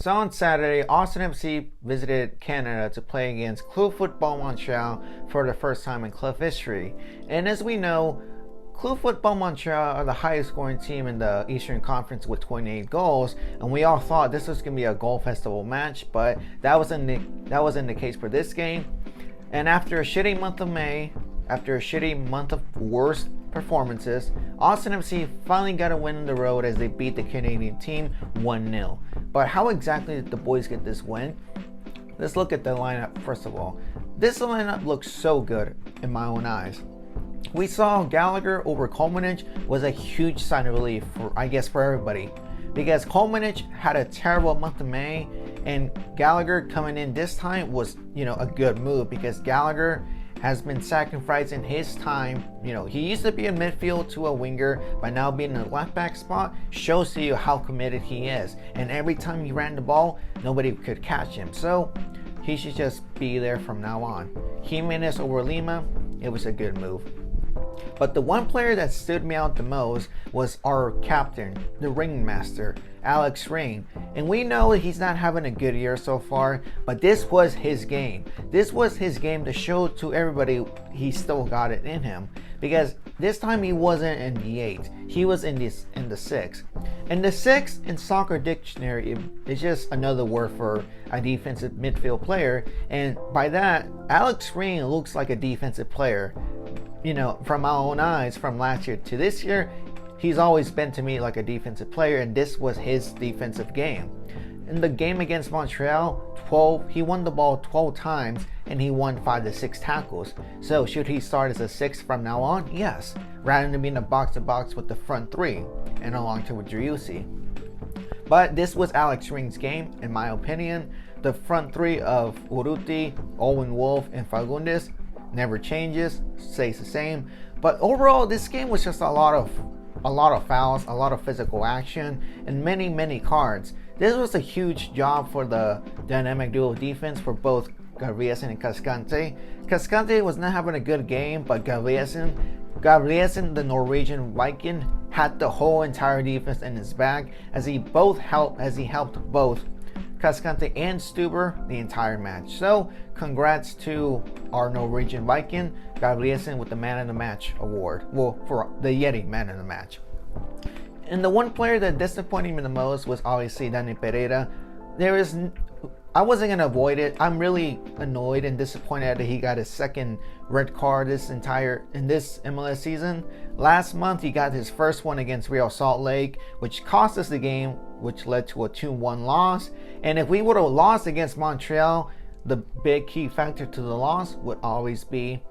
So on Saturday, Austin FC visited Canada to play against Club Football Montreal for the first time in club history. And as we know, Club Football Montreal are the highest scoring team in the Eastern Conference with 28 goals, and we all thought this was going to be a goal festival match, but that wasn't the case for this game. And after a shitty month of May, after a shitty month of worst performances, Austin FC finally got a win on the road as they beat the Canadian team 1-0. But how exactly did the boys get this win? Let's look at the lineup first of all. This lineup looks so good in my own eyes. We saw Gallagher over Kolmanich was a huge sign of relief for everybody, because Kolmanich had a terrible month of May, and Gallagher coming in this time was, a good move, because Gallagher has been sacrificing his time. He used to be a midfield to a winger, but now being in the left back spot shows to you how committed he is. And every time he ran the ball, nobody could catch him. So he should just be there from now on. Jimenez over Lima, it was a good move. But the one player that stood me out the most was our captain, the ringmaster, Alex Ring. And we know he's not having a good year so far, but this was his game. This was his game to show to everybody he still got it in him. Because this time he wasn't in the 8, he was in the 6. And the 6 in soccer dictionary is just another word for a defensive midfield player. And by that, Alex Ring looks like a defensive player. From my own eyes, from last year to this year, he's always been to me like a defensive player, and this was his defensive game. In the game against Montreal, he won the ball 12 times, and he won 5 to 6 tackles. So should he start as a 6 from now on? Yes, rather than being a box-to-box with the front 3, and along to with Driussi. But this was Alex Ring's game, in my opinion. The front 3 of Urruti, Owen Wolf, and Fagundes never changes, stays the same. But overall, this game was just a lot of fouls, a lot of physical action, and many cards. This was a huge job for the dynamic duo of defense for both Gabrielsen and Cascante. Cascante was not having a good game, but Gabrielsen, the Norwegian Viking, had the whole entire defense in his back as he helped both Cascante and Stuber the entire match. So congrats to our Norwegian Viking, Gabrielsen, with the Man of the Match award. Well, for the Yeti Man of the Match. And the one player that disappointed me the most was obviously Danny Pereira. I wasn't going to avoid it. I'm really annoyed and disappointed that he got his second red card in this MLS season. Last month he got his first one against Real Salt Lake, which cost us the game, which led to a 2-1 loss. And if we would have lost against Montreal, the big key factor to the loss would obviously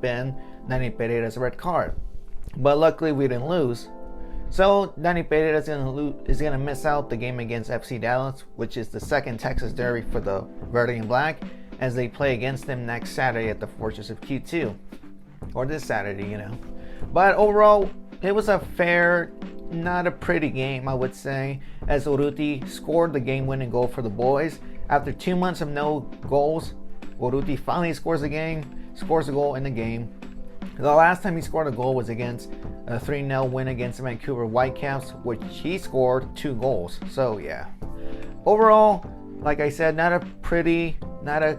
been Danny Pereira's red card. But luckily we didn't lose. So Danny Pereira is going to miss out the game against FC Dallas, which is the second Texas derby for the Verde and Black, as they play against them next Saturday at the Fortress of Q2. Or this Saturday, But overall, it was a fair, not a pretty game, I would say, as Urruti scored the game-winning goal for the boys. After 2 months of no goals, Urruti finally scores a goal in the game. The last time he scored a goal was against a 3-0 win against the Vancouver Whitecaps, which he scored 2 goals. So yeah. Overall, like I said, not a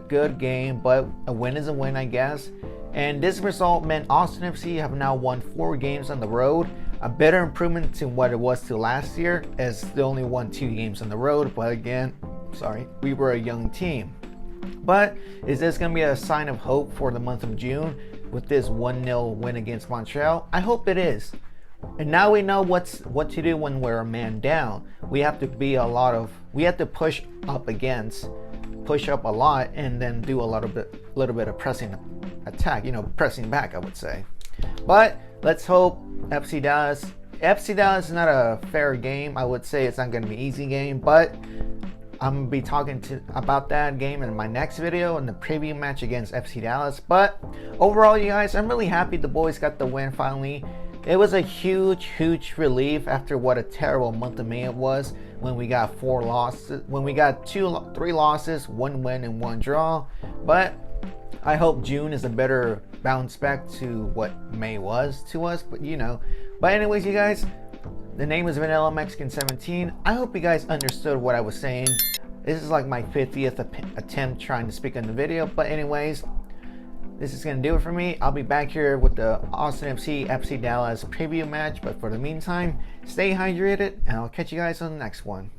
good game, but a win is a win, I guess. And this result meant Austin FC have now won 4 games on the road. A better improvement to what it was to last year, as they only won 2 games on the road. But again, we were a young team. But is this going to be a sign of hope for the month of June with this 1-0 win against Montreal? I hope it is. And now we know what to do when we're a man down. We have to push up a lot, and then do a little bit of pressing attack, pressing back, I would say. But let's hope FC Dallas is not a fair game. I would say it's not going to be an easy game, but I'm going to be talking about that game in my next video in the preview match against FC Dallas. But overall, you guys, I'm really happy the boys got the win finally. It was a huge relief after what a terrible month of May it was, when we got 3 losses, 1 win and 1 draw. But I hope June is a better bounce back to what May was to us. But anyways, you guys, The name is Vanilla Mexican 17. I hope you guys understood what I was saying. This is like my 50th attempt trying to speak on the video, but anyways, this is going to do it for me. I'll be back here with the Austin FC Dallas preview match, but for the meantime, stay hydrated, and I'll catch you guys on the next one.